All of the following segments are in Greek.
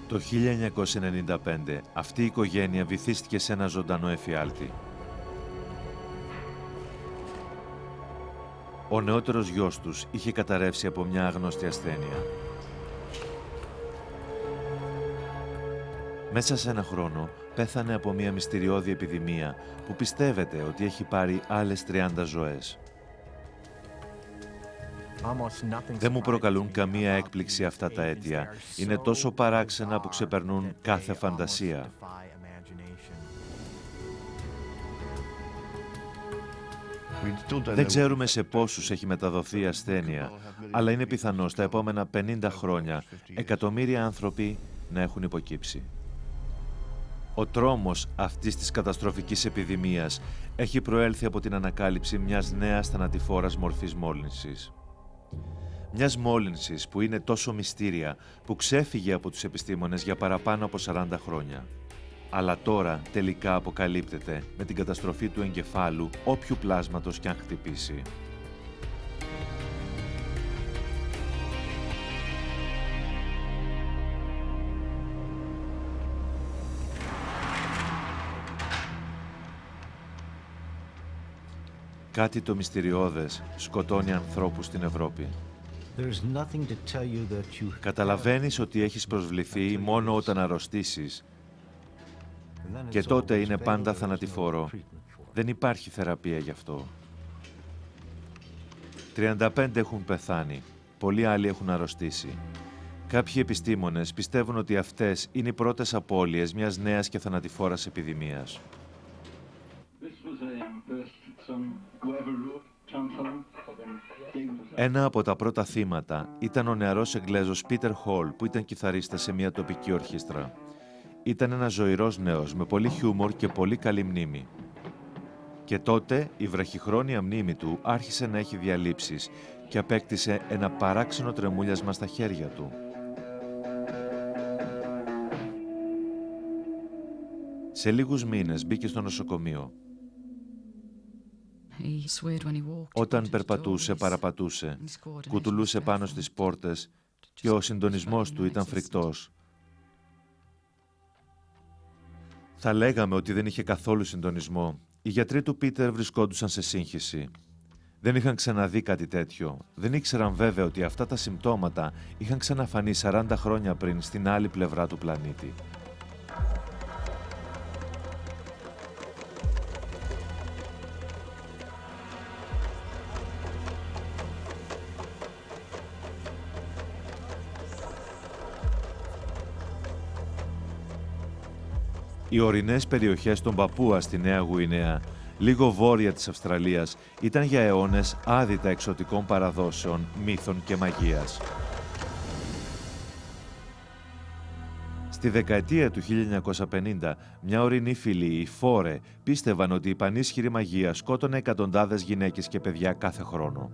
Το 1995 αυτή η οικογένεια βυθίστηκε σε ένα ζωντανό εφιάλτη. Ο νεότερος γιος τους είχε καταρρεύσει από μια άγνωστη ασθένεια. Μέσα σε ένα χρόνο πέθανε από μια μυστηριώδη επιδημία που πιστεύετε ότι έχει πάρει άλλες 30 ζωές. Δεν μου προκαλούν καμία έκπληξη αυτά τα αίτια. Είναι τόσο παράξενα που ξεπερνούν κάθε φαντασία. Δεν ξέρουμε σε πόσους έχει μεταδοθεί η ασθένεια, αλλά είναι πιθανό στα επόμενα 50 χρόνια εκατομμύρια άνθρωποι να έχουν υποκύψει. Ο τρόμος αυτής της καταστροφικής επιδημίας έχει προέλθει από την ανακάλυψη μιας νέας θανατηφόρας μορφής μόλυνσης. Μιας μόλυνσης που είναι τόσο μυστήρια που ξέφυγε από τους επιστήμονες για παραπάνω από 40 χρόνια. Αλλά τώρα τελικά αποκαλύπτεται με την καταστροφή του εγκεφάλου όποιου πλάσματος κι αν χτυπήσει. Κάτι το μυστηριώδες σκοτώνει ανθρώπους στην Ευρώπη. Καταλαβαίνεις ότι έχεις προσβληθεί μόνο όταν αρρωστήσεις και τότε είναι πάντα θανατηφόρο. Δεν υπάρχει θεραπεία γι' αυτό. 35 έχουν πεθάνει, πολλοί άλλοι έχουν αρρωστήσει. Κάποιοι επιστήμονες πιστεύουν ότι αυτές είναι οι πρώτες απώλειες μιας νέας και θανατηφόρας επιδημίας. Ένα από τα πρώτα θύματα ήταν ο νεαρός Εγγλέζος Πίτερ Χολ, που ήταν κιθαρίστας σε μια τοπική ορχήστρα. Ήταν ένας ζωηρός νέος με πολύ χιούμορ και πολύ καλή μνήμη. Και τότε η βραχυχρόνια μνήμη του άρχισε να έχει διαλύσεις και απέκτησε ένα παράξενο τρεμούλιασμα στα χέρια του. Σε λίγους μήνες μπήκε στο νοσοκομείο. Όταν περπατούσε, παραπατούσε, κουτουλούσε πάνω στις πόρτες και ο συντονισμός του ήταν φρικτός. Θα λέγαμε ότι δεν είχε καθόλου συντονισμό. Οι γιατροί του Πίτερ βρισκόντουσαν σε σύγχυση. Δεν είχαν ξαναδεί κάτι τέτοιο. Δεν ήξεραν βέβαια ότι αυτά τα συμπτώματα είχαν ξαναφανεί 40 χρόνια πριν στην άλλη πλευρά του πλανήτη. Οι ορεινές περιοχές των Παπούα στη Νέα Γουινέα, λίγο βόρεια της Αυστραλίας, ήταν για αιώνες άδυτα εξωτικών παραδόσεων, μύθων και μαγείας. Στη δεκαετία του 1950, μια ορεινή φυλή, οι Φόρε, πίστευαν ότι η πανίσχυρη μαγεία σκότωνε εκατοντάδες γυναίκες και παιδιά κάθε χρόνο.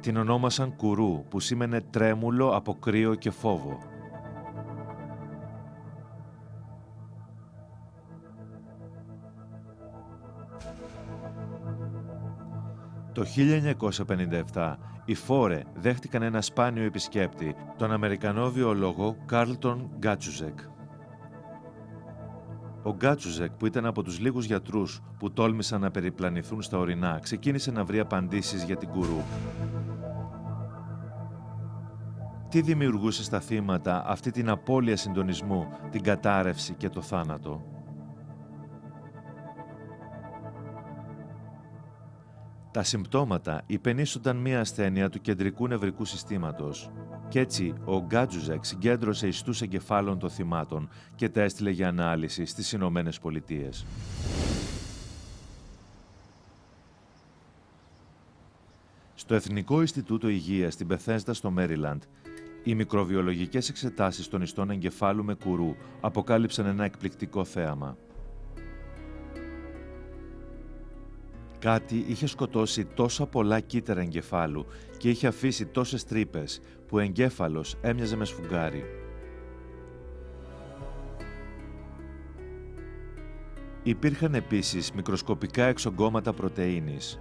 Την ονόμασαν Κουρού, που σήμαινε τρέμουλο από κρύο και φόβο. Το 1957, οι Φόρε δέχτηκαν ένα σπάνιο επισκέπτη, τον Αμερικανό βιολόγο Κάρλτον Γκάτσουζεκ. Ο Γκάτσουζεκ, που ήταν από τους λίγους γιατρούς που τόλμησαν να περιπλανηθούν στα ορεινά, ξεκίνησε να βρει απαντήσεις για την Κουρού. Τι δημιουργούσε στα θύματα αυτή την απώλεια συντονισμού, την κατάρρευση και το θάνατο? Τα συμπτώματα υπενήσονταν μία ασθένεια του κεντρικού νευρικού συστήματος. Κι έτσι, ο Γκάτσουζεκ συγκέντρωσε ιστούς εγκεφάλων των θυμάτων και τα έστειλε για ανάλυση στις Ηνωμένες Πολιτείες. Στο Εθνικό Ινστιτούτο Υγείας στην Μπεθέσδα στο Μέριλαντ, οι μικροβιολογικές εξετάσεις των ιστών εγκεφάλου με Κουρού αποκάλυψαν ένα εκπληκτικό θέαμα. Κάτι είχε σκοτώσει τόσα πολλά κύτταρα εγκεφάλου και είχε αφήσει τόσες τρύπες που ο εγκέφαλος έμοιαζε με σφουγγάρι. Υπήρχαν επίσης μικροσκοπικά εξογκώματα πρωτεΐνης.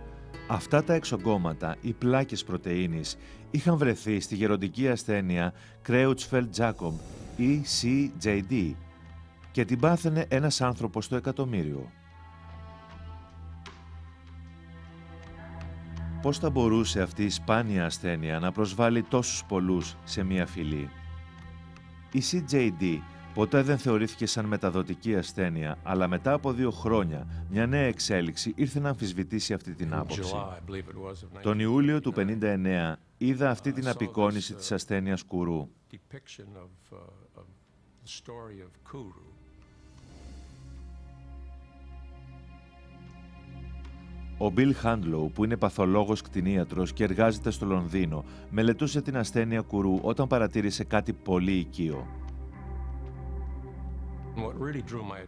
Αυτά τα εξογκώματα, οι πλάκες πρωτεΐνης, είχαν βρεθεί στη γεροντική ασθένεια Creutzfeldt-Jakob ή CJD και την πάθαινε ένας άνθρωπος στο εκατομμύριο. Πώς θα μπορούσε αυτή η σπάνια ασθένεια να προσβάλλει τόσους πολλούς σε μία φυλή? Η CJD ποτέ δεν θεωρήθηκε σαν μεταδοτική ασθένεια, αλλά μετά από 2 χρόνια μια νέα εξέλιξη ήρθε να αμφισβητήσει αυτή την άποψη. Τον Ιούλιο του 1959 είδα αυτή την απεικόνιση της ασθένειας κουρού. Ο Bill Handlow, που είναι παθολόγος κτηνίατρος και εργάζεται στο Λονδίνο, μελετούσε την ασθένεια κουρού όταν παρατήρησε κάτι πολύ οικείο.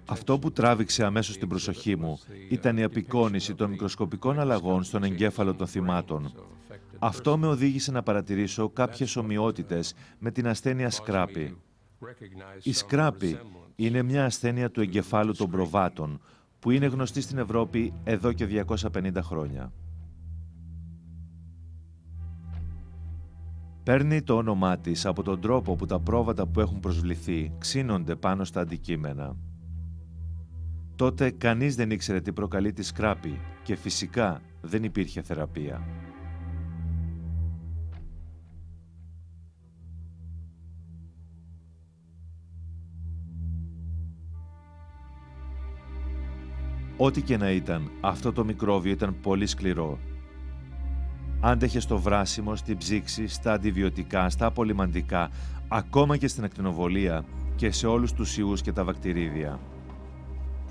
Αυτό που τράβηξε αμέσως την προσοχή μου ήταν η απεικόνιση των μικροσκοπικών αλλαγών στον εγκέφαλο των θυμάτων. Αυτό με οδήγησε να παρατηρήσω κάποιες ομοιότητες με την ασθένεια Scrapie. Η Scrapie είναι μια ασθένεια του εγκεφάλου των προβάτων, που είναι γνωστή στην Ευρώπη εδώ και 250 χρόνια. Παίρνει το όνομά της από τον τρόπο που τα πρόβατα που έχουν προσβληθεί ξύνονται πάνω στα αντικείμενα. Τότε κανείς δεν ήξερε τι προκαλεί τη Scrapie και φυσικά δεν υπήρχε θεραπεία. Ό,τι και να ήταν, αυτό το μικρόβιο ήταν πολύ σκληρό. Άντεχε στο βράσιμο, στην ψήξη, στα αντιβιωτικά, στα απολυμαντικά, ακόμα και στην ακτινοβολία και σε όλους τους ιούς και τα βακτηρίδια.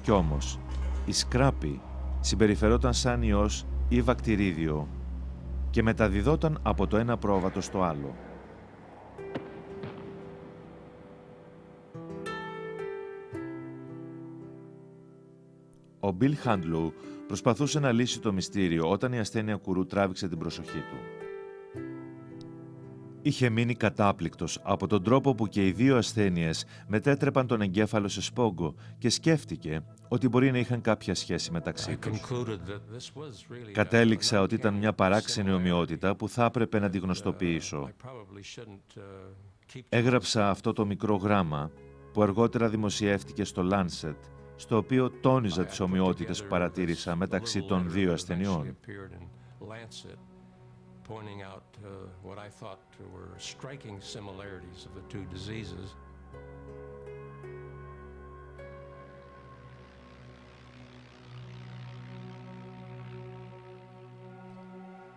Κι όμως, η Scrapie συμπεριφερόταν σαν ιός ή βακτηρίδιο και μεταδιδόταν από το ένα πρόβατο στο άλλο. Ο Bill Handlow προσπαθούσε να λύσει το μυστήριο όταν η ασθένεια κουρού τράβηξε την προσοχή του. Είχε μείνει κατάπληκτος από τον τρόπο που και οι 2 ασθένειες μετέτρεπαν τον εγκέφαλο σε σπόγκο και σκέφτηκε ότι μπορεί να είχαν κάποια σχέση μεταξύ τους. Κατέληξα ότι ήταν μια παράξενη ομοιότητα που θα έπρεπε να τη γνωστοποιήσω. Έγραψα αυτό το μικρό γράμμα που αργότερα δημοσιεύτηκε στο Lancet, στο οποίο τόνιζα τις ομοιότητες που παρατήρησα μεταξύ των 2 ασθενειών.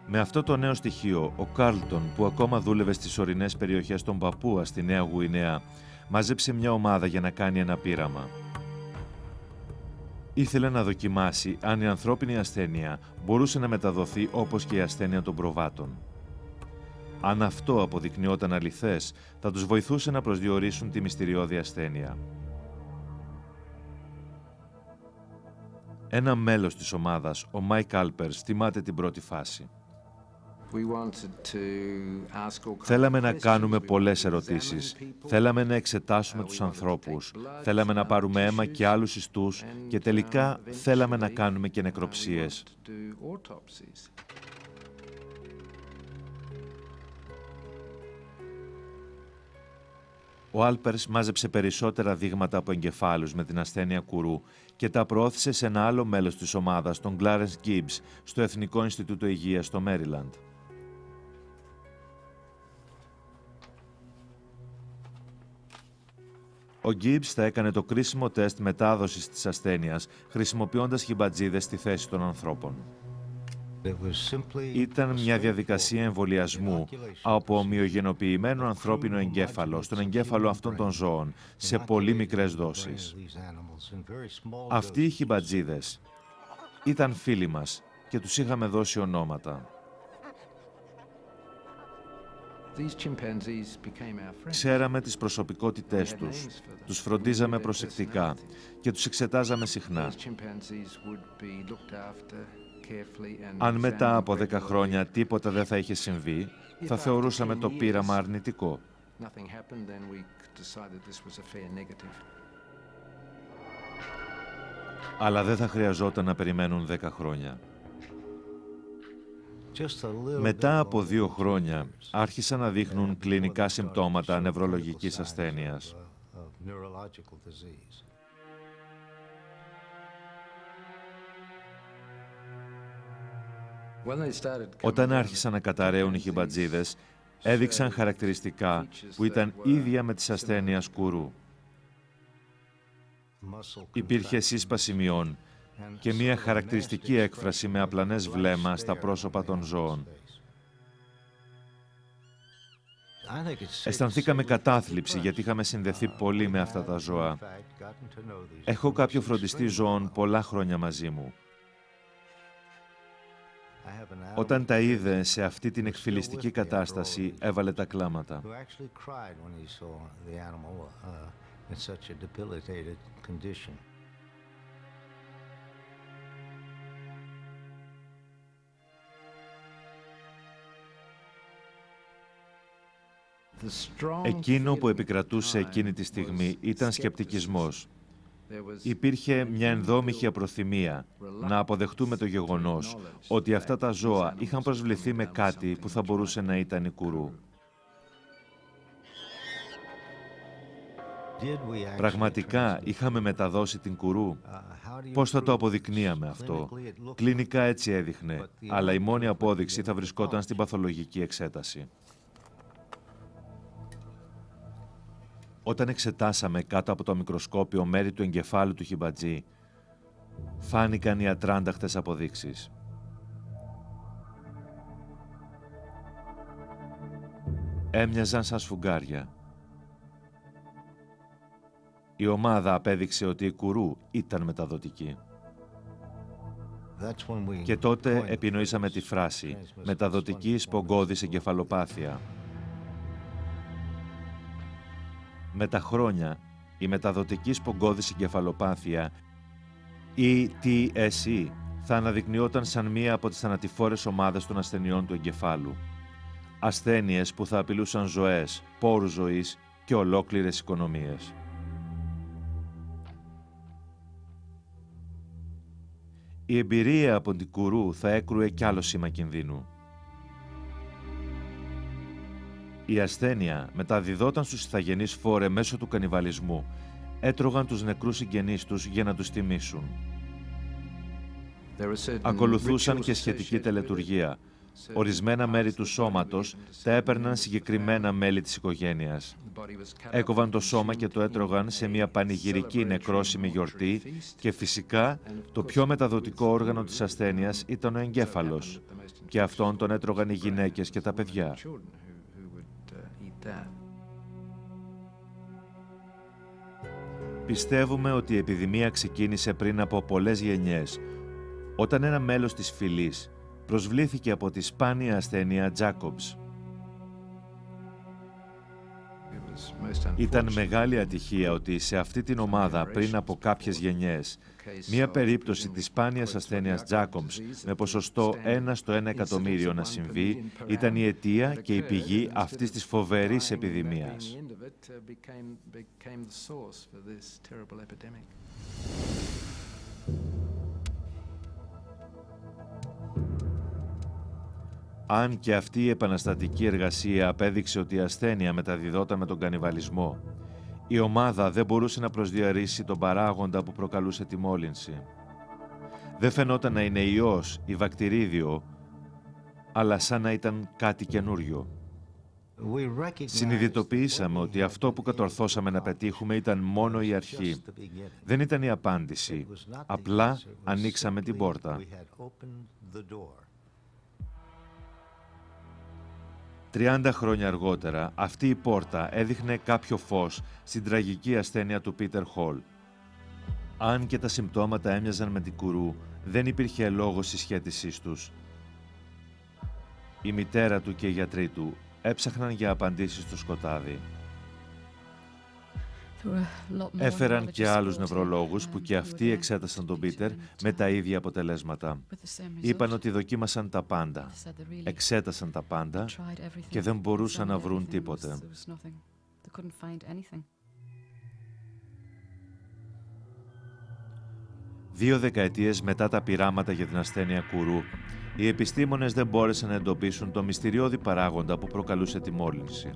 Με αυτό το νέο στοιχείο, ο Κάρλτον, που ακόμα δούλευε στις ορεινές περιοχές των Παπούα στη Νέα Γουινέα, μάζεψε μια ομάδα για να κάνει ένα πείραμα. Ήθελε να δοκιμάσει αν η ανθρώπινη ασθένεια μπορούσε να μεταδοθεί όπως και η ασθένεια των προβάτων. Αν αυτό αποδεικνυόταν αληθές, θα τους βοηθούσε να προσδιορίσουν τη μυστηριώδη ασθένεια. Ένα μέλος της ομάδας, ο Mike Alpers, θυμάται την πρώτη φάση. Θέλαμε να κάνουμε πολλές ερωτήσεις. Θέλαμε να εξετάσουμε τους ανθρώπους. Θέλαμε να πάρουμε αίμα και άλλους ιστούς και τελικά θέλαμε να κάνουμε και νεκροψίες. Ο Άλπερς μάζεψε περισσότερα δείγματα από εγκεφάλους με την ασθένεια κουρού και τα προώθησε σε ένα άλλο μέλος της ομάδας, τον Clarence Gibbs, στο Εθνικό Ινστιτούτο Υγείας στο Μέριλαντ. Ο Gibbs θα έκανε το κρίσιμο τεστ μετάδοσης της ασθένειας, χρησιμοποιώντας χιμπατζίδες στη θέση των ανθρώπων. Ήταν μια διαδικασία εμβολιασμού από ομοιογενοποιημένο ανθρώπινο εγκέφαλο στον εγκέφαλο αυτών των ζώων, σε πολύ μικρές δόσεις. Αυτοί οι χιμπατζίδες ήταν φίλοι μας και τους είχαμε δώσει ονόματα. Ξέραμε τις προσωπικότητές τους, τους φροντίζαμε προσεκτικά και τους εξετάζαμε συχνά. Αν μετά από 10 χρόνια τίποτα δεν θα είχε συμβεί, θα θεωρούσαμε το πείραμα αρνητικό. Αλλά δεν θα χρειαζόταν να περιμένουν 10 χρόνια. Μετά από 2 χρόνια άρχισαν να δείχνουν κλινικά συμπτώματα νευρολογικής ασθένειας. Όταν άρχισαν να καταραίουν οι χιμπατζίδες, έδειξαν χαρακτηριστικά που ήταν ίδια με τις ασθένειας κουρού. Υπήρχε σύσπαση μειών και μια χαρακτηριστική έκφραση με απλανές βλέμμα στα πρόσωπα των ζώων. Αισθανθήκαμε κατάθλιψη γιατί είχαμε συνδεθεί πολύ με αυτά τα ζώα. Έχω κάποιο φροντιστή ζώων πολλά χρόνια μαζί μου. Όταν τα είδε σε αυτή την εκφυλιστική κατάσταση, έβαλε τα κλάματα. Εκείνο που επικρατούσε εκείνη τη στιγμή ήταν σκεπτικισμός. Υπήρχε μια ενδόμηχη απροθυμία να αποδεχτούμε το γεγονός ότι αυτά τα ζώα είχαν προσβληθεί με κάτι που θα μπορούσε να ήταν η κουρού. Πραγματικά είχαμε μεταδώσει την κουρού? Πώς θα το αποδεικνύαμε αυτό? Κλινικά έτσι έδειχνε, αλλά η μόνη απόδειξη θα βρισκόταν στην παθολογική εξέταση. Όταν εξετάσαμε κάτω από το μικροσκόπιο μέρη του εγκεφάλου του χιμπατζή, φάνηκαν οι ατράνταχτες αποδείξεις. Έμοιαζαν σαν σφουγγάρια. Η ομάδα απέδειξε ότι η κουρού ήταν μεταδοτική. Και τότε επινοήσαμε τη φράση «μεταδοτική σπογκώδης εγκεφαλοπάθεια». Με τα χρόνια, η μεταδοτική σπογκώδης εγκεφαλοπάθεια, ή TSE, θα αναδεικνυόταν σαν μία από τις θανατηφόρες ομάδες των ασθενειών του εγκεφάλου. Ασθένειες που θα απειλούσαν ζωές, πόρους ζωής και ολόκληρες οικονομίες. Η εμπειρία από την κουρού θα έκρουε κι άλλο σήμα κινδύνου. Η ασθένεια μεταδιδόταν στους ηθαγενείς φόρε μέσω του κανιβαλισμού. Έτρωγαν τους νεκρούς συγγενείς τους για να τους τιμήσουν. Ακολουθούσαν και σχετική τελετουργία. Ορισμένα μέρη του σώματος τα έπαιρναν συγκεκριμένα μέλη της οικογένειας. Έκοβαν το σώμα και το έτρωγαν σε μια πανηγυρική νεκρόσιμη γιορτή και φυσικά το πιο μεταδοτικό όργανο της ασθένειας ήταν ο εγκέφαλος και αυτόν τον έτρωγαν οι γυναίκες και τα παιδιά. Πιστεύουμε ότι η επιδημία ξεκίνησε πριν από πολλές γενιές, όταν ένα μέλος της φυλής προσβλήθηκε από τη σπάνια ασθένεια Jacobs. Ήταν μεγάλη ατυχία ότι σε αυτή την ομάδα πριν από κάποιες γενιές, μία περίπτωση της σπάνιας ασθένειας Jacobs με ποσοστό 1 στο 1 εκατομμύριο να συμβεί ήταν η αιτία και η πηγή αυτής της φοβερής επιδημίας. Αν και αυτή η επαναστατική εργασία απέδειξε ότι η ασθένεια μεταδιδόταν με τον κανιβαλισμό, η ομάδα δεν μπορούσε να προσδιορίσει τον παράγοντα που προκαλούσε τη μόλυνση. Δεν φαινόταν να είναι ιός ή βακτηρίδιο, αλλά σαν να ήταν κάτι καινούριο. Συνειδητοποιήσαμε ότι αυτό που κατορθώσαμε να πετύχουμε ήταν μόνο η αρχή. Δεν ήταν η απάντηση. Απλά ανοίξαμε την πόρτα. 30 χρόνια αργότερα, αυτή η πόρτα έδειχνε κάποιο φως στην τραγική ασθένεια του Πίτερ Χολ. Αν και τα συμπτώματα έμοιαζαν με την κουρού, δεν υπήρχε λόγος συσχέτισής τους. Η μητέρα του και οι γιατροί του έψαχναν για απαντήσεις στο σκοτάδι. Έφεραν και άλλους νευρολόγους που και αυτοί εξέτασαν τον Πίτερ με τα ίδια αποτελέσματα. Είπαν ότι δοκίμασαν τα πάντα, εξέτασαν τα πάντα και δεν μπορούσαν να βρουν τίποτε. 2 δεκαετίες μετά τα πειράματα για την ασθένεια κουρού, οι επιστήμονες δεν μπόρεσαν να εντοπίσουν το μυστηριώδη παράγοντα που προκαλούσε τη μόλυνση.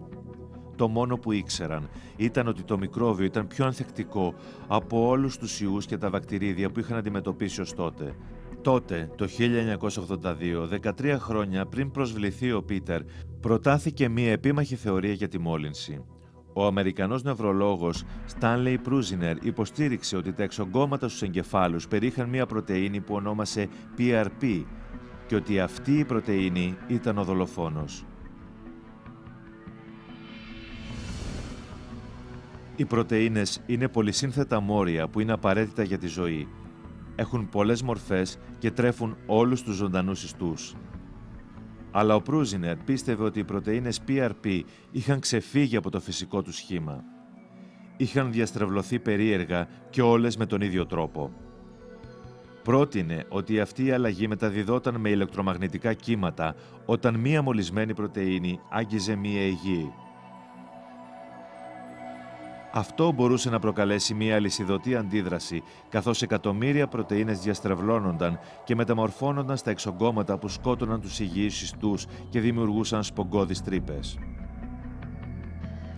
Το μόνο που ήξεραν ήταν ότι το μικρόβιο ήταν πιο ανθεκτικό από όλους τους ιούς και τα βακτηρίδια που είχαν αντιμετωπίσει ως τότε. Τότε, το 1982, 13 χρόνια πριν προσβληθεί ο Πίτερ, προτάθηκε μία επίμαχη θεωρία για τη μόλυνση. Ο Αμερικανός νευρολόγος Stanley Prusiner υποστήριξε ότι τα εξογκώματα στους εγκεφάλους περιείχαν μία πρωτεΐνη που ονόμασε PRP και ότι αυτή η πρωτεΐνη ήταν ο δολοφόνος. Οι πρωτεΐνες είναι πολυσύνθετα μόρια που είναι απαραίτητα για τη ζωή. Έχουν πολλές μορφές και τρέφουν όλους τους ζωντανούς ιστούς. Αλλά ο Προύζινερ πίστευε ότι οι πρωτεΐνες PRP είχαν ξεφύγει από το φυσικό του σχήμα. Είχαν διαστρεβλωθεί περίεργα και όλες με τον ίδιο τρόπο. Πρότεινε ότι αυτή η αλλαγή μεταδιδόταν με ηλεκτρομαγνητικά κύματα όταν μία μολυσμένη πρωτεΐνη άγγιζε μία υγιή. Αυτό μπορούσε να προκαλέσει μία αλυσιδωτή αντίδραση, καθώς εκατομμύρια πρωτεΐνες διαστρεβλώνονταν και μεταμορφώνονταν στα εξογκώματα που σκότωναν τους υγιείς ιστούς και δημιουργούσαν σπογκώδεις τρύπες.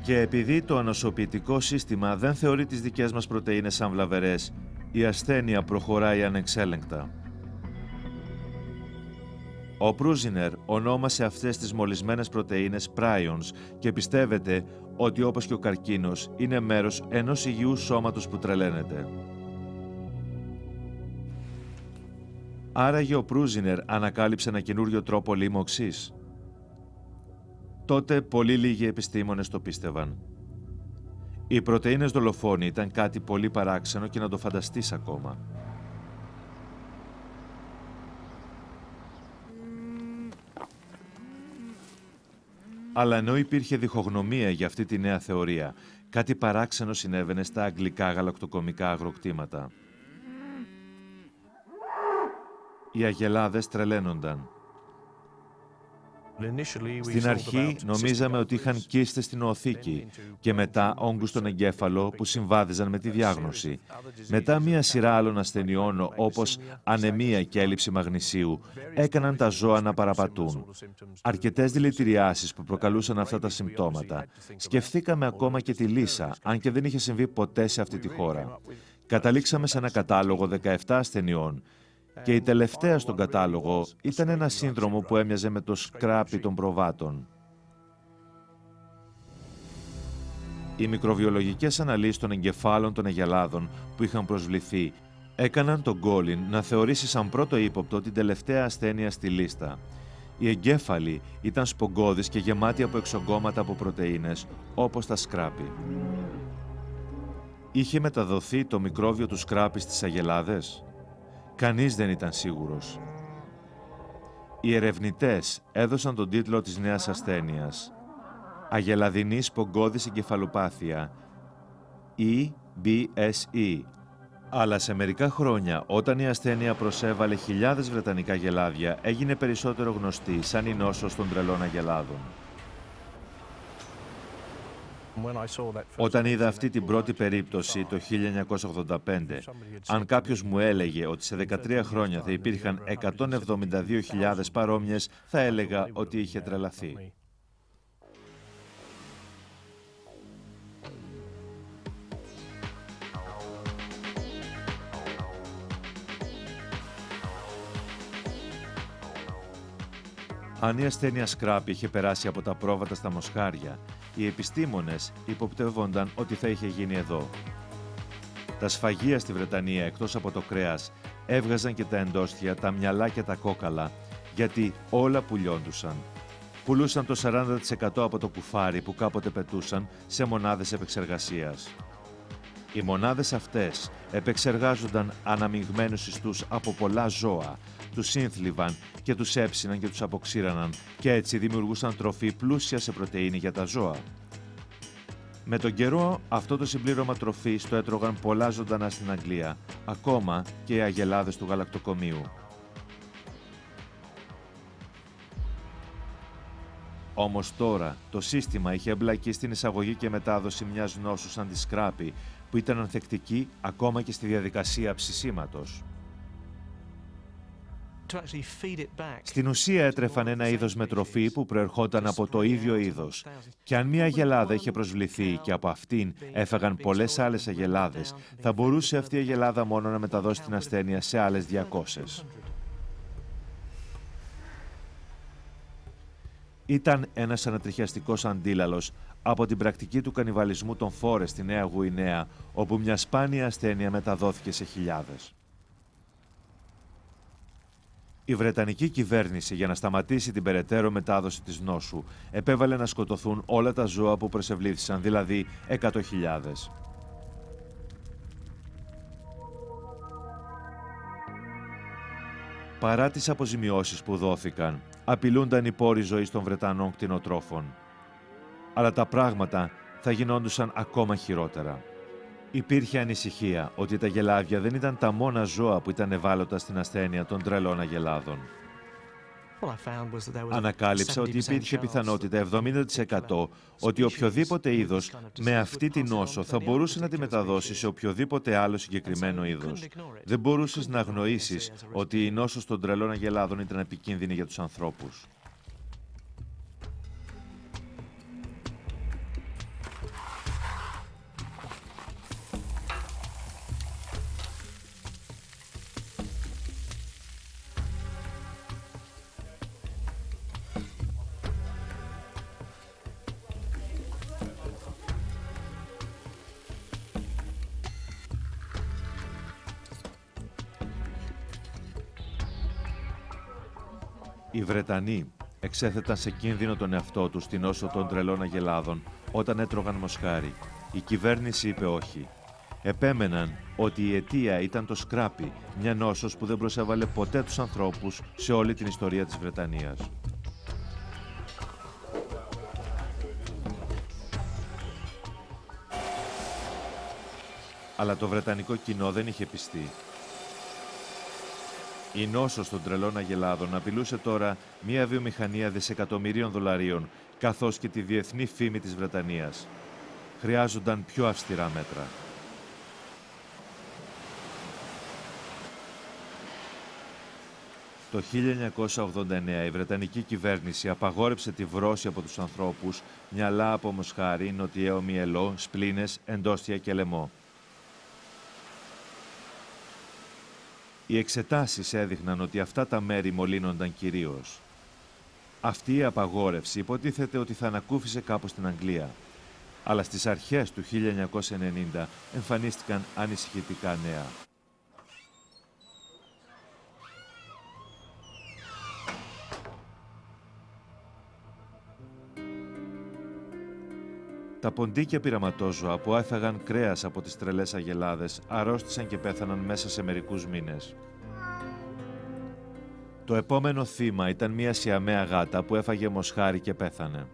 Και επειδή το ανοσοποιητικό σύστημα δεν θεωρεί τις δικές μας πρωτεΐνες σαν βλαβερές, η ασθένεια προχωράει ανεξέλεγκτα. Ο Προύζινερ ονόμασε αυτές τις μολυσμένες πρωτεΐνες prions και πιστεύεται ότι όπως και ο καρκίνος είναι μέρος ενός υγιού σώματος που τρελαίνεται. Άραγε ο Προύζινερ ανακάλυψε ένα καινούριο τρόπο λίμωξης. Τότε πολύ λίγοι επιστήμονες το πίστευαν. Οι πρωτεΐνες δολοφόνοι ήταν κάτι πολύ παράξενο και να το φανταστείς ακόμα. Αλλά ενώ υπήρχε διχογνωμία για αυτή τη νέα θεωρία, κάτι παράξενο συνέβαινε στα αγγλικά γαλακτοκομικά αγροκτήματα. Οι αγελάδες τρελαίνονταν. Στην αρχή νομίζαμε ότι είχαν κίστες στην οθήκη και μετά όγκους στον εγκέφαλο που συμβάδιζαν με τη διάγνωση. Μετά μία σειρά άλλων ασθενειών όπως ανεμία και έλλειψη μαγνησίου έκαναν τα ζώα να παραπατούν. Αρκετές δηλητηριάσεις που προκαλούσαν αυτά τα συμπτώματα. Σκεφτήκαμε ακόμα και τη λύσα, αν και δεν είχε συμβεί ποτέ σε αυτή τη χώρα. Καταλήξαμε σε ένα κατάλογο 17 ασθενειών. Και η τελευταία στον κατάλογο ήταν ένα σύνδρομο που έμοιαζε με το σκράπι των προβάτων. Οι μικροβιολογικές αναλύσεις των εγκεφάλων των αγελάδων που είχαν προσβληθεί έκαναν τον Γκόλιν να θεωρήσει σαν πρώτο ύποπτο την τελευταία ασθένεια στη λίστα. Οι εγκέφαλοι ήταν σπογκώδεις και γεμάτοι από εξογκώματα από πρωτεΐνες, όπως τα σκράπι. Είχε μεταδοθεί το μικρόβιο του σκράπι στις αγελάδες? Κανείς δεν ήταν σίγουρος. Οι ερευνητές έδωσαν τον τίτλο της νέας ασθένειας «Αγελαδινή σπογκώδης εγκεφαλοπάθεια» EBSE. Αλλά σε μερικά χρόνια, όταν η ασθένεια προσέβαλε χιλιάδες βρετανικά αγελάδια, έγινε περισσότερο γνωστή σαν η νόσος των τρελών αγελάδων. Όταν είδα αυτή την πρώτη περίπτωση το 1985, αν κάποιος μου έλεγε ότι σε 13 χρόνια θα υπήρχαν 172.000 παρόμοιες, θα έλεγα ότι είχε τρελαθεί. Αν η ασθένεια σκράπι είχε περάσει από τα πρόβατα στα μοσχάρια, οι επιστήμονες υποπτεύονταν ότι θα είχε γίνει εδώ. Τα σφαγεία στη Βρετανία, εκτός από το κρέας, έβγαζαν και τα εντόστια, τα μυαλά και τα κόκαλα, γιατί όλα πουλιόντουσαν. Πουλούσαν το 40% από το κουφάρι που κάποτε πετούσαν σε μονάδες επεξεργασίας. Οι μονάδες αυτές επεξεργάζονταν αναμειγμένους ιστούς από πολλά ζώα, τους σύνθλιβαν και τους έψιναν και τους αποξήραναν και έτσι δημιουργούσαν τροφή πλούσια σε πρωτεΐνη για τα ζώα. Με τον καιρό αυτό το συμπλήρωμα τροφής το έτρωγαν πολλά ζωντανά στην Αγγλία, ακόμα και οι αγελάδες του γαλακτοκομείου. Όμως τώρα το σύστημα είχε εμπλακεί στην εισαγωγή και μετάδοση μιας νόσου σαν τη σκράπη, που ήταν ανθεκτική ακόμα και στη διαδικασία ψησίματος. Στην ουσία έτρεφαν ένα είδος με τροφή που προερχόταν από το ίδιο είδος. Και αν μια αγελάδα είχε προσβληθεί και από αυτήν έφαγαν πολλές άλλες αγελάδες, θα μπορούσε αυτή η αγελάδα μόνο να μεταδώσει την ασθένεια σε άλλες 200. Ήταν ένας ανατριχιαστικός αντίλαλος από την πρακτική του κανιβαλισμού των Φόρες στη Νέα Γουινέα, όπου μια σπάνια ασθένεια μεταδόθηκε σε χιλιάδες. Η Βρετανική κυβέρνηση, για να σταματήσει την περαιτέρω μετάδοση της νόσου, επέβαλε να σκοτωθούν όλα τα ζώα που προσευλήθησαν, δηλαδή 100.000. Παρά τις αποζημιώσεις που δόθηκαν, απειλούνταν οι πόροι ζωής των Βρετανών κτηνοτρόφων. Αλλά τα πράγματα θα γινόντουσαν ακόμα χειρότερα. Υπήρχε ανησυχία ότι τα γελάδια δεν ήταν τα μόνα ζώα που ήταν ευάλωτα στην ασθένεια των τρελών αγελάδων. Ανακάλυψα ότι υπήρχε πιθανότητα 70% ότι οποιοδήποτε είδος με αυτή τη νόσο θα μπορούσε να τη μεταδώσει σε οποιοδήποτε άλλο συγκεκριμένο είδος. Δεν μπορούσες να αγνοήσεις ότι η νόσος των τρελών αγελάδων ήταν επικίνδυνη για τους ανθρώπους. Οι Βρετανοί εξέθεταν σε κίνδυνο τον εαυτό τους στην νόσο των τρελών αγελάδων όταν έτρωγαν μοσχάρι. Η κυβέρνηση είπε όχι. Επέμεναν ότι η αιτία ήταν το σκράπι, μια νόσος που δεν προσέβαλε ποτέ τους ανθρώπους σε όλη την ιστορία της Βρετανίας. Αλλά το βρετανικό κοινό δεν είχε πιστεί. Η νόσος των τρελών αγελάδων απειλούσε τώρα μια βιομηχανία δισεκατομμυρίων δολαρίων, καθώς και τη διεθνή φήμη της Βρετανίας. Χρειάζονταν πιο αυστηρά μέτρα. Το 1989 η Βρετανική κυβέρνηση απαγόρεψε τη βρώση από τους ανθρώπους, μυαλά από μοσχάρι, νοτιαίο μυελό, σπλήνες, εντόστια και λαιμό. Οι εξετάσεις έδειχναν ότι αυτά τα μέρη μολύνονταν κυρίως. Αυτή η απαγόρευση υποτίθεται ότι θα ανακούφισε κάπως στην Αγγλία. Αλλά στις αρχές του 1990 εμφανίστηκαν ανησυχητικά νέα. Τα ποντίκια πειραματόζωα που έφαγαν κρέας από τις τρελές αγελάδες αρρώστησαν και πέθαναν μέσα σε μερικούς μήνες. Το επόμενο θύμα ήταν μια σιαμαία γάτα που έφαγε μοσχάρι και πέθανε.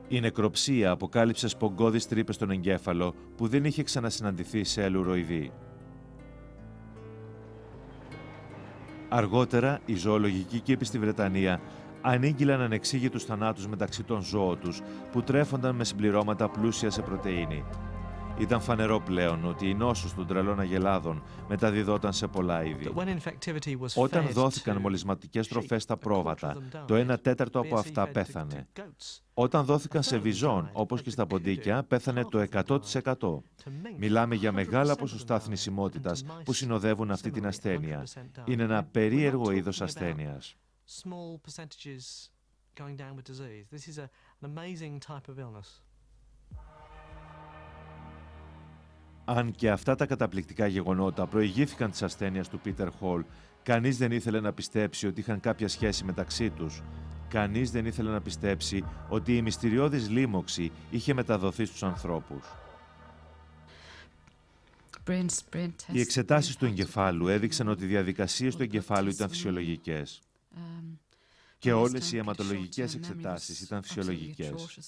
Η νεκροψία αποκάλυψε σπογκώδεις τρύπες στον εγκέφαλο που δεν είχε ξανασυναντηθεί σε ελουροειδή. Αργότερα, οι ζωολογικοί κήποι στη Βρετανία ανήγγυλαν ανεξήγητους θανάτους μεταξύ των ζώων τους που τρέφονταν με συμπληρώματα πλούσια σε πρωτεΐνη. Ήταν φανερό πλέον ότι η νόσος των τρελών αγελάδων μεταδιδόταν σε πολλά είδη. Όταν δόθηκαν μολυσματικές τροφές στα πρόβατα, το 1/4 από αυτά πέθανε. Όταν δόθηκαν σε βυζόν, όπως και στα ποντίκια, πέθανε το 100%. Μιλάμε για μεγάλα ποσοστά θνησιμότητας που συνοδεύουν αυτή την ασθένεια. Είναι ένα περίεργο είδος ασθένειας. Small percentages going down with disease. This is an amazing type of illness. Αν και αυτά τα καταπληκτικά γεγονότα προηγήθηκαν της ασθένειας του Πίτερ Χολ, κανείς δεν ήθελε να πιστέψει ότι είχαν κάποια σχέση μεταξύ τους. Κανείς δεν ήθελε να πιστέψει ότι η μυστηριώδης λίμωξη είχε μεταδοθεί στους ανθρώπους. Οι εξετάσεις του εγκεφάλου έδειξαν ότι οι διαδικασίες του εγκεφάλου ήταν φυσιολογικές. Και όλες οι αιματολογικές εξετάσεις ήταν φυσιολογικές.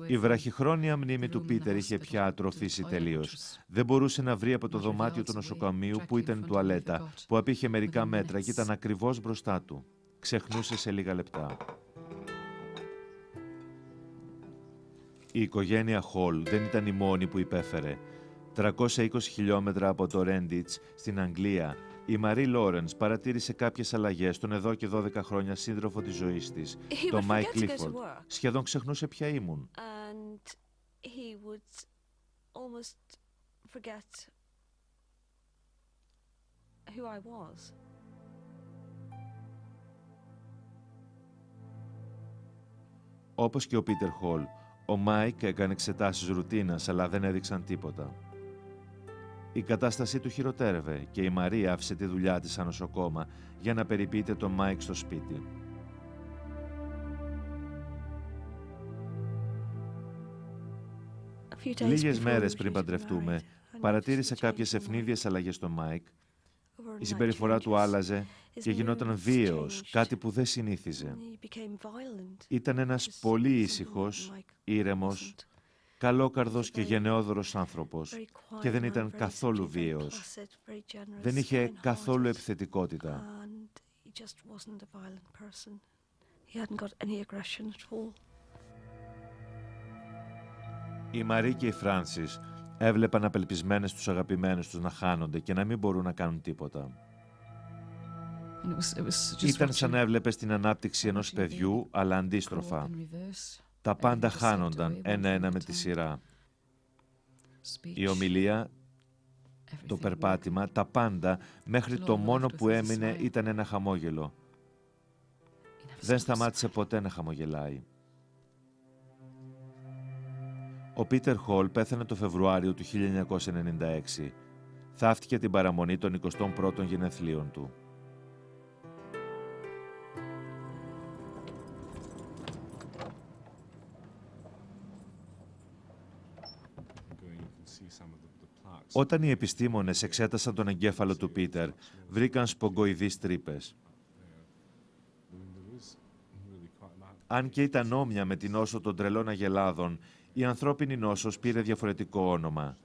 Η βραχυχρόνια μνήμη του Πίτερ είχε πια ατροφήσει τελείως. Δεν μπορούσε να βρει από το δωμάτιο του νοσοκομείου που ήταν η τουαλέτα, που απήχε μερικά μέτρα και ήταν ακριβώς μπροστά του. Ξεχνούσε σε λίγα λεπτά. Η οικογένεια Χολ δεν ήταν η μόνη που υπέφερε. 320 χιλιόμετρα από το Ρέντιτς, στην Αγγλία, η Μαρί Λόρενς παρατήρησε κάποιες αλλαγές στον εδώ και 12 χρόνια σύντροφο της ζωής της, τον Μάικ Κλίφορντ. Σχεδόν ξεχνούσε ποια ήμουν. Όπως και ο Πίτερ Χολ, ο Μάικ έκανε εξετάσεις ρουτίνας, αλλά δεν έδειξαν τίποτα. Η κατάστασή του χειροτέρευε και η Μαρία άφησε τη δουλειά της σαν νοσοκόμα για να περιποιείται τον Μάικ στο σπίτι. Λίγες μέρες πριν παντρευτούμε, παρατήρησα κάποιες ευνίδιες αλλαγές στον Μάικ. Η συμπεριφορά του άλλαζε και γινόταν βίαιος, κάτι που δεν συνήθιζε. Ήταν ένας πολύ ήσυχος, ήρεμος, καλόκαρδος και γενναιόδωρος άνθρωπος και δεν ήταν καθόλου βίαιος. Δεν είχε καθόλου επιθετικότητα. Η Μαρή και η Φράνσις έβλεπαν απελπισμένες τους αγαπημένους τους να χάνονται και να μην μπορούν να κάνουν τίποτα. Ήταν σαν να έβλεπες την ανάπτυξη ενός παιδιού, αλλά αντίστροφα. Τα πάντα χάνονταν ένα-ένα με τη σειρά. Η ομιλία, το περπάτημα, τα πάντα, μέχρι το μόνο που έμεινε ήταν ένα χαμόγελο. Δεν σταμάτησε ποτέ να χαμογελάει. Ο Πίτερ Χολ πέθανε το Φεβρουάριο του 1996. Θαύτηκε την παραμονή των 21ων γενεθλίων του. Όταν οι επιστήμονες εξέτασαν τον εγκέφαλο του Πίτερ, βρήκαν σπογγοειδείς τρύπες. Αν και ήταν όμοια με την νόσο των τρελών αγελάδων, η ανθρώπινη νόσος πήρε διαφορετικό όνομα.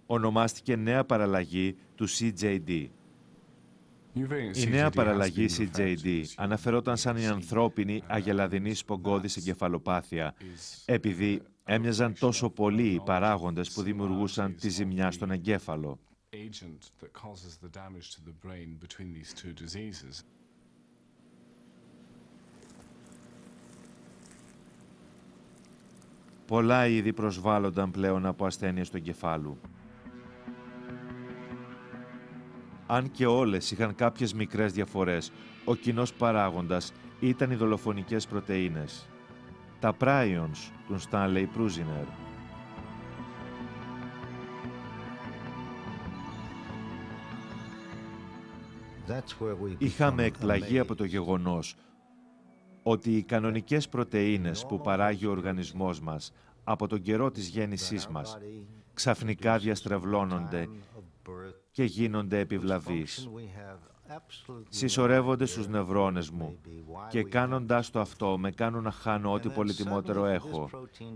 Ονομάστηκε νέα παραλλαγή του CJD. Η νέα παραλλαγή CJD αναφερόταν σαν η ανθρώπινη αγελαδινή σπογγώδης εγκεφαλοπάθεια, επειδή έμοιαζαν τόσο πολλοί οι παράγοντες που δημιουργούσαν τη ζημιά στον εγκέφαλο. Πολλά είδη προσβάλλονταν πλέον από ασθένειες του εγκεφάλου. Αν και όλες είχαν κάποιες μικρές διαφορές, ο κοινός παράγοντας ήταν οι δολοφονικές πρωτεΐνες. Τα prions του Stanley Prusiner. Είχαμε εκπλαγεί από το γεγονός ότι οι κανονικές πρωτεΐνες που παράγει ο οργανισμός μας από τον καιρό της γέννησής μας ξαφνικά διαστρεβλώνονται και γίνονται επιβλαβείς. Συσσωρεύονται στους νευρώνες μου και κάνοντάς το αυτό με κάνουν να χάνω ό,τι πολυτιμότερο έχω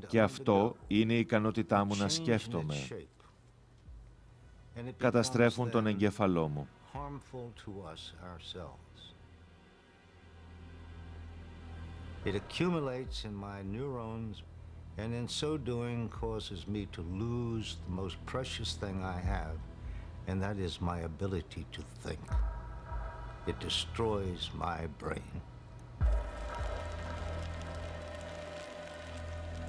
και αυτό είναι η ικανότητά μου να σκέφτομαι. Καταστρέφουν τον εγκέφαλό μου. It accumulates in my neurons and in so doing causes me to lose the most precious thing I have, and that is my ability to think. It destroys my brain.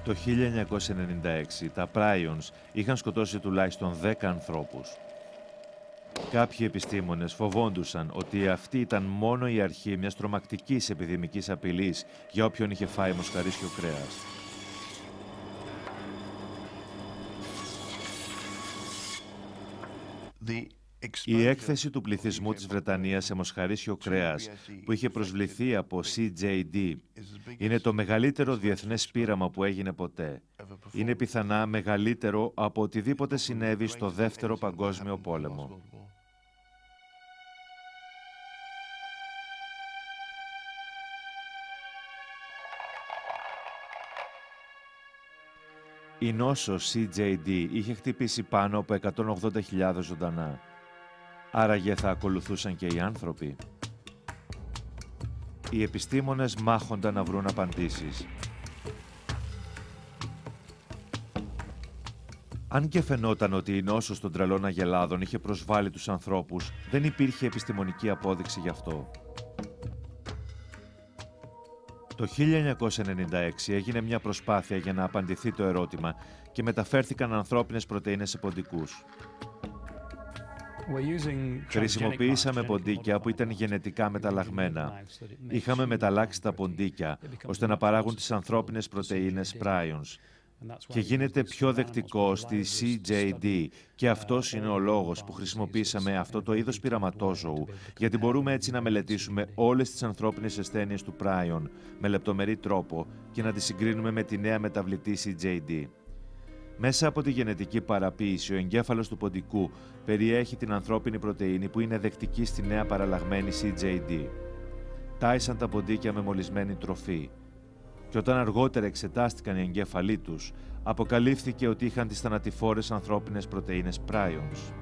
Το 1996 τα prions είχαν σκοτώσει τουλάχιστον 10 ανθρώπους. Κάποιοι επιστήμονες φοβόντουσαν ότι αυτή ήταν μόνο η αρχή μιας τρομακτικής επιδημικής απειλής για όποιον είχε φάει μοσχαρίσιο κρέας. Η έκθεση του πληθυσμού της Βρετανίας σε μοσχαρίσιο κρέας που είχε προσβληθεί από CJD είναι το μεγαλύτερο διεθνές πείραμα που έγινε ποτέ. Είναι πιθανά μεγαλύτερο από οτιδήποτε συνέβη στο Δεύτερο Παγκόσμιο Πόλεμο. Η νόσος CJD είχε χτυπήσει πάνω από 180.000 ζωντανά. Άραγε θα ακολουθούσαν και οι άνθρωποι. Οι επιστήμονες μάχονταν να βρουν απαντήσεις. Αν και φαινόταν ότι η νόσος των τρελών αγελάδων είχε προσβάλει τους ανθρώπους, δεν υπήρχε επιστημονική απόδειξη γι' αυτό. Το 1996 έγινε μια προσπάθεια για να απαντηθεί το ερώτημα και μεταφέρθηκαν ανθρώπινες πρωτεΐνες σε ποντικούς. Χρησιμοποιήσαμε ποντίκια που ήταν γενετικά μεταλλαγμένα. Είχαμε μεταλλάξει τα ποντίκια ώστε να παράγουν τις ανθρώπινες πρωτεΐνες prions. Και γίνεται πιο δεκτικό στη CJD και αυτός είναι ο λόγος που χρησιμοποίησαμε αυτό το είδος πειραματόζωου, γιατί μπορούμε έτσι να μελετήσουμε όλες τις ανθρώπινες ασθένειες του prion με λεπτομερή τρόπο και να τις συγκρίνουμε με τη νέα μεταβλητή CJD. Μέσα από τη γενετική παραποίηση, ο εγκέφαλος του ποντικού περιέχει την ανθρώπινη πρωτεΐνη που είναι δεκτική στη νέα παραλλαγμένη CJD. Τάισαν τα ποντίκια με μολυσμένη τροφή. Και όταν αργότερα εξετάστηκαν οι εγκέφαλοι τους, αποκαλύφθηκε ότι είχαν τις θανατηφόρες ανθρώπινες πρωτεΐνες prions.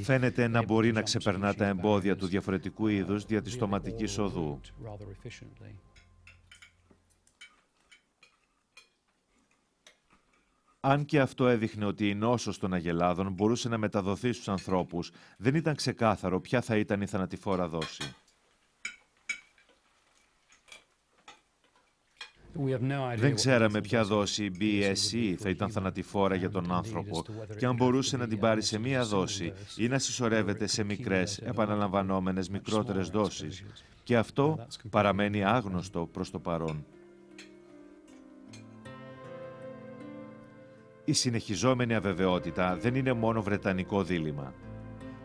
Φαίνεται να μπορεί να ξεπερνά τα εμπόδια του διαφορετικού είδους δια της στοματικής οδού. Αν και αυτό έδειχνε ότι η νόσος των αγελάδων μπορούσε να μεταδοθεί στους ανθρώπους, δεν ήταν ξεκάθαρο ποια θα ήταν η θανατηφόρα δόση. Δεν ξέραμε ποια δόση BSE θα ήταν θανατηφόρα για τον άνθρωπο και αν μπορούσε να την πάρει σε μία δόση ή να συσσωρεύεται σε μικρές, επαναλαμβανόμενες μικρότερες δόσεις. Και αυτό παραμένει άγνωστο προς το παρόν. Η συνεχιζόμενη αβεβαιότητα δεν είναι μόνο βρετανικό δίλημμα.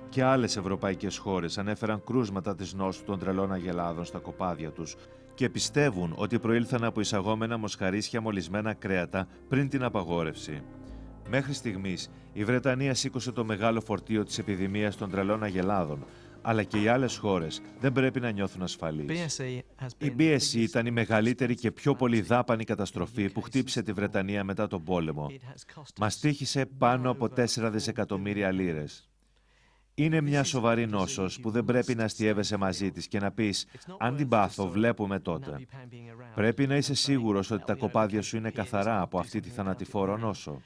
Και άλλες ευρωπαϊκές χώρες ανέφεραν κρούσματα της νόσου των τρελών αγελάδων στα κοπάδια τους και πιστεύουν ότι προήλθαν από εισαγόμενα μοσχαρίσια μολυσμένα κρέατα πριν την απαγόρευση. Μέχρι στιγμής, η Βρετανία σήκωσε το μεγάλο φορτίο της επιδημίας των τρελών αγελάδων, αλλά και οι άλλες χώρες δεν πρέπει να νιώθουν ασφαλείς. Η BSE ήταν η μεγαλύτερη και πιο πολυδάπανη καταστροφή που χτύπησε τη Βρετανία μετά τον πόλεμο. Μας τύχησε πάνω από 4 δισεκατομμύρια λίρες. Είναι μια σοβαρή νόσος που δεν πρέπει να αστιεύεσαι μαζί της και να πεις «Αν την πάθω, βλέπουμε τότε». Πρέπει να είσαι σίγουρος ότι τα κοπάδια σου είναι καθαρά από αυτή τη θανατηφόρο νόσο.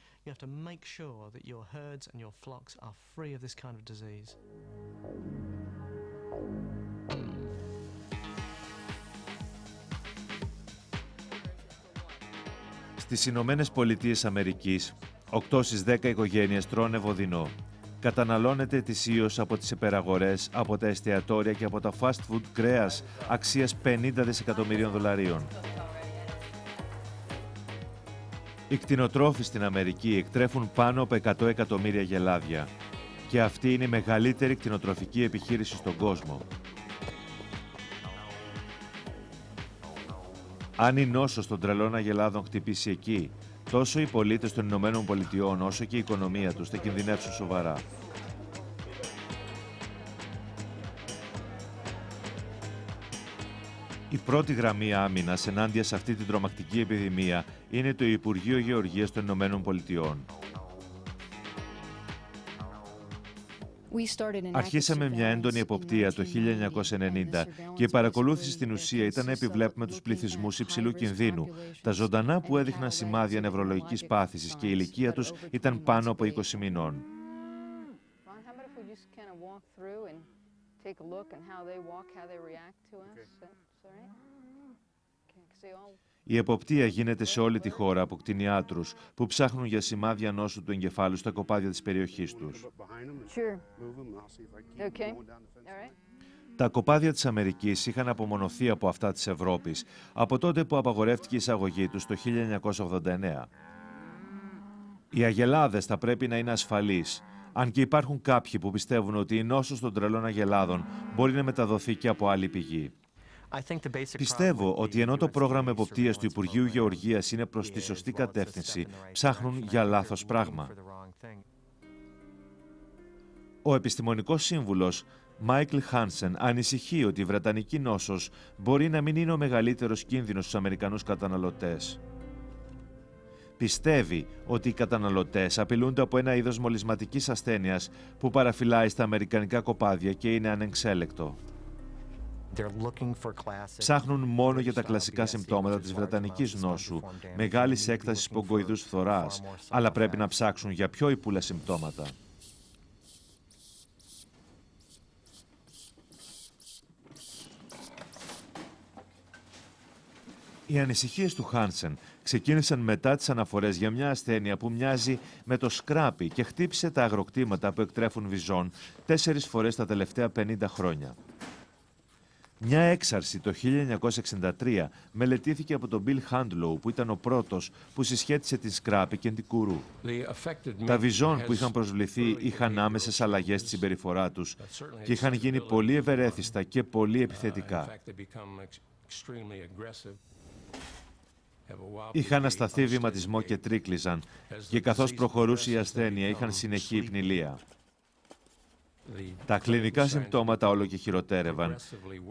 Στις Ηνωμένες Πολιτείες Αμερικής, 8 στις 10 οικογένειες τρώνε βοδινό. Καταναλώνεται ετησίως από τις υπεραγορές, από τα εστιατόρια και από τα fast food κρέας αξίας 50 δισεκατομμυρίων δολαρίων. Οι κτηνοτρόφοι στην Αμερική εκτρέφουν πάνω από 100 εκατομμύρια γελάδια και αυτή είναι η μεγαλύτερη κτηνοτροφική επιχείρηση στον κόσμο. Αν η νόσος των τρελών αγελάδων χτυπήσει εκεί, τόσο οι πολίτες των Ηνωμένων Πολιτειών όσο και η οικονομία τους θα κινδυνεύσουν σοβαρά. Η πρώτη γραμμή άμυνας ενάντια σε αυτή την τρομακτική επιδημία είναι το Υπουργείο Γεωργίας των Ηνωμένων Πολιτειών. Αρχίσαμε μια έντονη εποπτεία το 1990 και η παρακολούθηση στην ουσία ήταν να επιβλέπουμε τους πληθυσμούς υψηλού κινδύνου. Τα ζωντανά που έδειχναν σημάδια νευρολογικής πάθησης και η ηλικία τους ήταν πάνω από 20 μηνών. Η εποπτεία γίνεται σε όλη τη χώρα από κτηνιάτρους που ψάχνουν για σημάδια νόσου του εγκεφάλου στα κοπάδια της περιοχής τους. Τα κοπάδια της Αμερικής είχαν απομονωθεί από αυτά της Ευρώπης από τότε που απαγορεύτηκε η εισαγωγή τους το 1989. Οι αγελάδες θα πρέπει να είναι ασφαλείς, αν και υπάρχουν κάποιοι που πιστεύουν ότι η νόσος των τρελών αγελάδων μπορεί να μεταδοθεί και από άλλη πηγή. Πιστεύω ότι ενώ το πρόγραμμα εποπτείας του Υπουργείου Γεωργίας είναι προς τη σωστή κατεύθυνση, ψάχνουν για λάθος πράγμα. Ο επιστημονικός σύμβουλος Μάικλ Χάνσεν ανησυχεί ότι η βρετανική νόσος μπορεί να μην είναι ο μεγαλύτερος κίνδυνος στους Αμερικανούς καταναλωτές. Πιστεύει ότι οι καταναλωτές απειλούνται από ένα είδος μολυσματικής ασθένειας που παραφυλάει στα αμερικανικά κοπάδια και είναι ανεξέλεκτο. Ψάχνουν μόνο για τα κλασικά συμπτώματα της βρετανικής νόσου, μεγάλης έκτασης σπογγοειδούς φθοράς, αλλά πρέπει να ψάξουν για πιο υπούλα συμπτώματα. Οι ανησυχίες του Χάνσεν ξεκίνησαν μετά τις αναφορές για μια ασθένεια που μοιάζει με το σκράπι και χτύπησε τα αγροκτήματα που εκτρέφουν βυζών 4 φορές τα τελευταία 50 χρόνια. Μια έξαρση το 1963 μελετήθηκε από τον Bill Handlow, που ήταν ο πρώτος που συσχέτισε την σκράπι και την κουρού. Τα βυζόν που είχαν προσβληθεί είχαν άμεσες αλλαγές στη συμπεριφορά τους και είχαν γίνει πολύ ευερέθιστα και πολύ επιθετικά. Είχαν ασταθεί βηματισμό και τρίκλιζαν και καθώς προχωρούσε η ασθένεια είχαν συνεχή πνηλία. Τα κλινικά συμπτώματα όλο και χειροτέρευαν,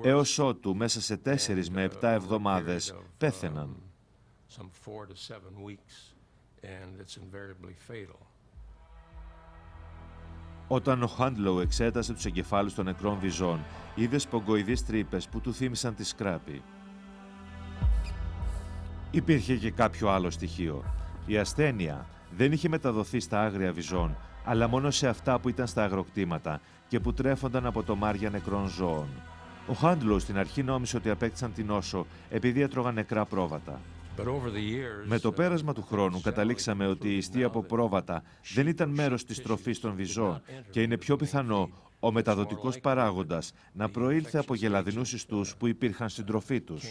έως ότου μέσα σε 4 με 7 εβδομάδες πέθαιναν. Όταν ο Handlow εξέτασε τους εγκεφάλους των νεκρών βυζών, είδε σπογγοειδείς τρύπες που του θύμισαν τη σκράπη. Υπήρχε και κάποιο άλλο στοιχείο. Η ασθένεια δεν είχε μεταδοθεί στα άγρια βυζών, αλλά μόνο σε αυτά που ήταν στα αγροκτήματα και που τρέφονταν από τομάρια νεκρών ζώων. Ο Handlow στην αρχή νόμισε ότι απέκτησαν την νόσο επειδή έτρωγαν νεκρά πρόβατα. Με το πέρασμα του χρόνου καταλήξαμε ότι η ιστή από πρόβατα δεν ήταν μέρος της τροφής των βυζών και είναι πιο πιθανό ο μεταδοτικός παράγοντας να προήλθε από γελαδινούς ιστούς που υπήρχαν στην τροφή τους.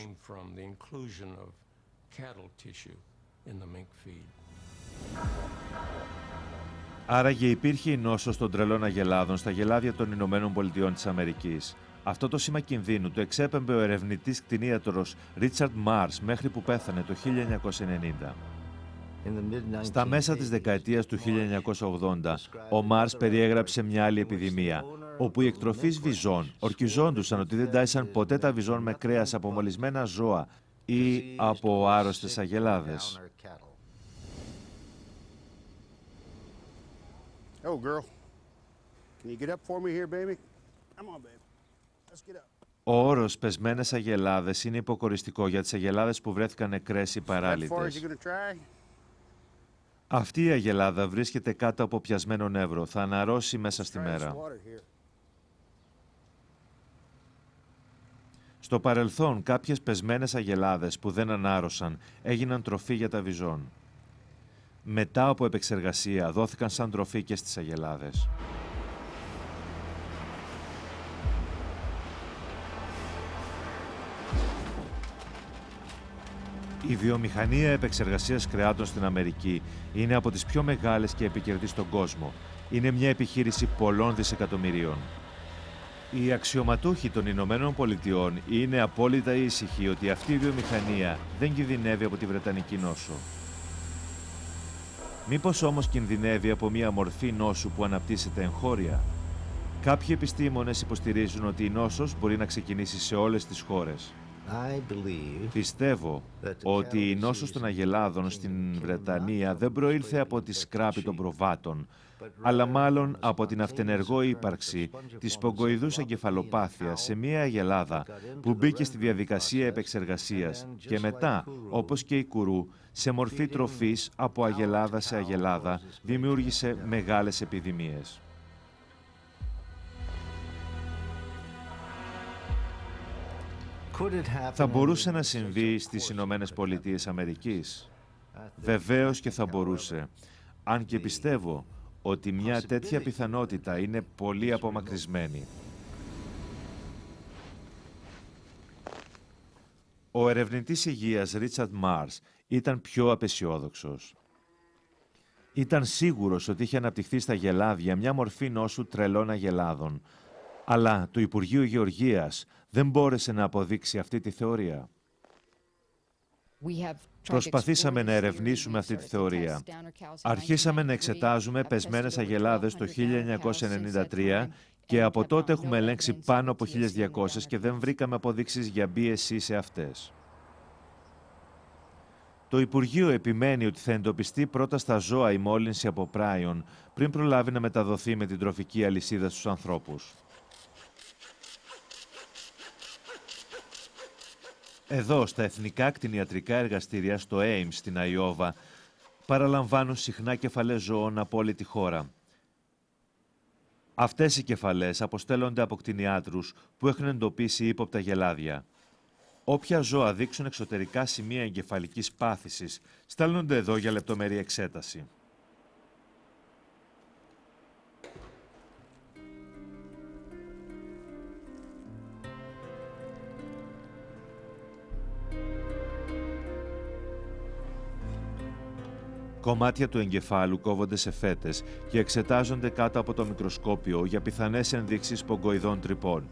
Άραγε υπήρχε η νόσος των τρελών αγελάδων στα γελάδια των Ηνωμένων Πολιτειών της Αμερικής. Αυτό το σήμα κινδύνου το εξέπεμπε ο ερευνητής κτηνίατρος Ρίτσαρντ Μάρς μέχρι που πέθανε το 1990. Στα μέσα της δεκαετίας του 1980, ο Μάρς περιέγραψε μια άλλη επιδημία, όπου οι εκτροφείς βυζών ορκιζόντουσαν ότι δεν τάισαν ποτέ τα βυζών με κρέας από μολυσμένα ζώα ή από άρρωστες αγελάδες. Oh, girl. Can you get up for me here, baby? Come on, baby. Let's get up. Ο όρος «πεσμένες αγελάδες» είναι υποκοριστικό για τις αγελάδες που βρέθηκαν νεκρές ή παράλυτες. Αυτή η αγελάδα βρίσκεται κάτω από πιασμένο νεύρο. Θα αναρρώσει μέσα στη μέρα. Στο παρελθόν, κάποιες πεσμένες αγελάδες που δεν ανάρρωσαν έγιναν τροφή για τα βυζόν. Μετά από επεξεργασία, δόθηκαν σαν τροφή και στις αγελάδες. Η βιομηχανία επεξεργασίας κρεάτων στην Αμερική είναι από τις πιο μεγάλες και επικερδείς στον κόσμο. Είναι μια επιχείρηση πολλών δισεκατομμυρίων. Οι αξιωματούχοι των Ηνωμένων Πολιτειών είναι απόλυτα ήσυχοι ότι αυτή η βιομηχανία δεν κινδυνεύει από τη Βρετανική νόσο. Μήπως όμως κινδυνεύει από μια μορφή νόσου που αναπτύσσεται εγχώρια? Κάποιοι επιστήμονες υποστηρίζουν ότι η νόσος μπορεί να ξεκινήσει σε όλες τις χώρες. Πιστεύω ότι η νόσος των αγελάδων στην Βρετανία δεν προήλθε από τη σκράπη των προβάτων, αλλά μάλλον από την αυτενεργό ύπαρξη της σπογγοειδούς εγκεφαλοπάθειας σε μια αγελάδα που μπήκε στη διαδικασία επεξεργασίας και μετά, όπως και η κουρού, σε μορφή τροφής από αγελάδα σε αγελάδα, δημιούργησε μεγάλες επιδημίες. Θα μπορούσε να συμβεί στις Ηνωμένες Πολιτείες Αμερικής? Βεβαίως και θα μπορούσε, αν και πιστεύω ότι μια τέτοια πιθανότητα είναι πολύ απομακρυσμένη. Ο ερευνητής υγείας Ρίτσαρντ Μάρς ήταν πιο απαισιόδοξος. Ήταν σίγουρος ότι είχε αναπτυχθεί στα γελάδια μια μορφή νόσου τρελών αγελάδων, αλλά το Υπουργείο Γεωργίας δεν μπόρεσε να αποδείξει αυτή τη θεωρία. Προσπαθήσαμε να ερευνήσουμε αυτή τη θεωρία. Αρχίσαμε να εξετάζουμε πεσμένες αγελάδες το 1993 και από τότε έχουμε ελέγξει πάνω από 1.200 και δεν βρήκαμε αποδείξεις για BSE σε αυτές. Το Υπουργείο επιμένει ότι θα εντοπιστεί πρώτα στα ζώα η μόλυνση από πράιον πριν προλάβει να μεταδοθεί με την τροφική αλυσίδα στους ανθρώπους. Εδώ, στα εθνικά κτηνιατρικά εργαστήρια στο Ames στην Αϊόβα, παραλαμβάνουν συχνά κεφαλές ζώων από όλη τη χώρα. Αυτές οι κεφαλές αποστέλλονται από κτηνιάτρους που έχουν εντοπίσει ύποπτα γελάδια. Όποια ζώα δείξουν εξωτερικά σημεία εγκεφαλικής πάθησης, στέλνονται εδώ για λεπτομερή εξέταση. Κομμάτια του εγκεφάλου κόβονται σε φέτες και εξετάζονται κάτω από το μικροσκόπιο για πιθανές ενδείξεις πογκοειδών τρυπών.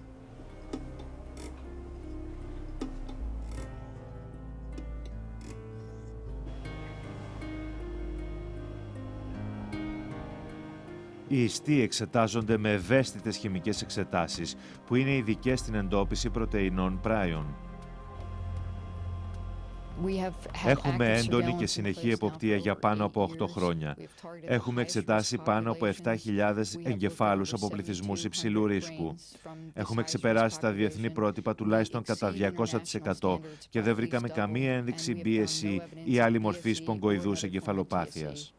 Οι ιστοί εξετάζονται με ευαίσθητες χημικές εξετάσεις που είναι ειδικές στην εντόπιση πρωτεϊνών πράιων. Έχουμε έντονη και συνεχή εποπτεία για πάνω από 8 χρόνια. Έχουμε εξετάσει πάνω από 7.000 εγκεφάλους από πληθυσμούς υψηλού ρίσκου. Έχουμε ξεπεράσει τα διεθνή πρότυπα τουλάχιστον κατά 200% και δεν βρήκαμε καμία ένδειξη BSE ή άλλη μορφής πογκοειδούς εγκεφαλοπάθειας.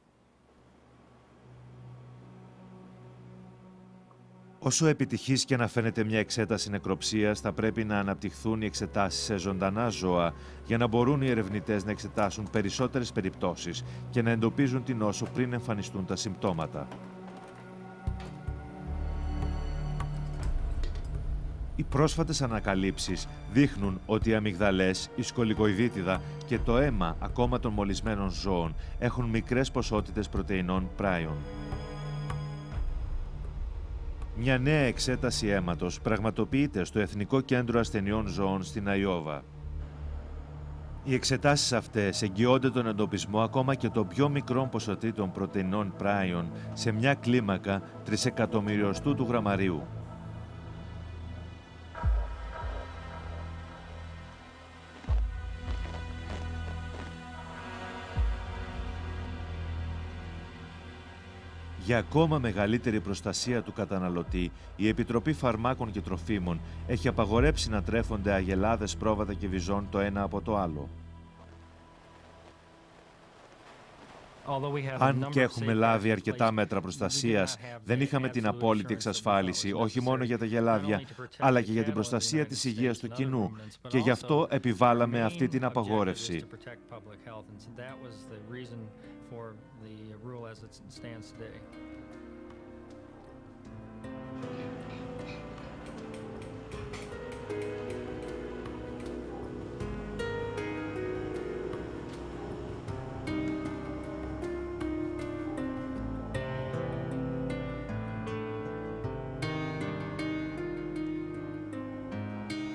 Όσο επιτυχής και να φαίνεται μια εξέταση νεκροψίας, θα πρέπει να αναπτυχθούν οι εξετάσεις σε ζωντανά ζώα για να μπορούν οι ερευνητές να εξετάσουν περισσότερες περιπτώσεις και να εντοπίζουν την νόσο πριν εμφανιστούν τα συμπτώματα. Οι πρόσφατες ανακαλύψεις δείχνουν ότι οι αμυγδαλές, η σκολικοειδίτιδα και το αίμα ακόμα των μολυσμένων ζώων έχουν μικρές ποσότητες πρωτεϊνών πράιων. Μια νέα εξέταση αίματος πραγματοποιείται στο Εθνικό Κέντρο Ασθενειών Ζώων στην Αϊόβα. Οι εξετάσεις αυτές εγγυώνται τον εντοπισμό ακόμα και των πιο μικρών ποσοτήτων πρωτεϊνών πράιων σε μια κλίμακα 1/3000 του γραμμαρίου. Για ακόμα μεγαλύτερη προστασία του καταναλωτή, η Επιτροπή Φαρμάκων και Τροφίμων έχει απαγορέψει να τρέφονται αγελάδες, πρόβατα και βυζών το ένα από το άλλο. Αν και έχουμε λάβει αρκετά μέτρα προστασίας, δεν είχαμε την απόλυτη εξασφάλιση όχι μόνο για τα γελάδια, αλλά και για την προστασία της υγείας του κοινού και γι' αυτό επιβάλαμε αυτή την απαγόρευση.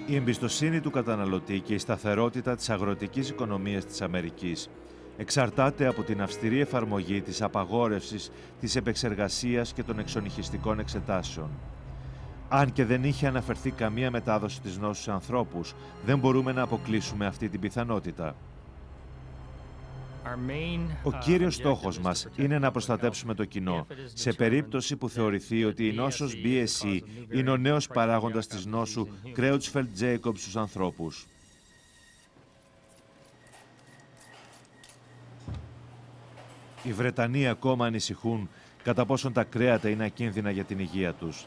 Η εμπιστοσύνη του καταναλωτή και η σταθερότητα της αγροτικής οικονομίας της Αμερικής εξαρτάται από την αυστηρή εφαρμογή της απαγόρευσης, της επεξεργασίας και των εξονυχιστικών εξετάσεων. Αν και δεν είχε αναφερθεί καμία μετάδοση της νόσου σε ανθρώπους, δεν μπορούμε να αποκλείσουμε αυτή την πιθανότητα. Ο κύριος στόχος μας είναι να προστατέψουμε το κοινό, σε περίπτωση που θεωρηθεί ότι η νόσος BSE είναι ο νέος παράγοντας της νόσου Creutzfeldt-Jakob στους ανθρώπους. Οι Βρετανοί ακόμα ανησυχούν κατά πόσον τα κρέατα είναι ακίνδυνα για την υγεία τους.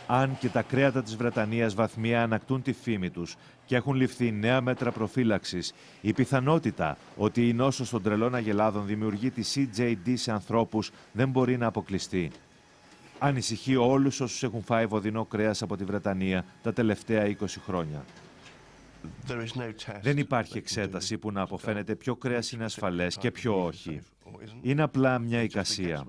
Αν και τα κρέατα της Βρετανίας βαθμία ανακτούν τη φήμη τους και έχουν ληφθεί νέα μέτρα προφύλαξης, η πιθανότητα ότι η νόσος των τρελών αγελάδων δημιουργεί τη CJD σε ανθρώπους δεν μπορεί να αποκλειστεί. Ανησυχεί όλους όσους έχουν φάει βοδινό κρέας από τη Βρετανία τα τελευταία 20 χρόνια. Δεν υπάρχει εξέταση που να αποφαίνεται ποιο κρέας είναι ασφαλές και ποιο όχι. Είναι απλά μια εικασία.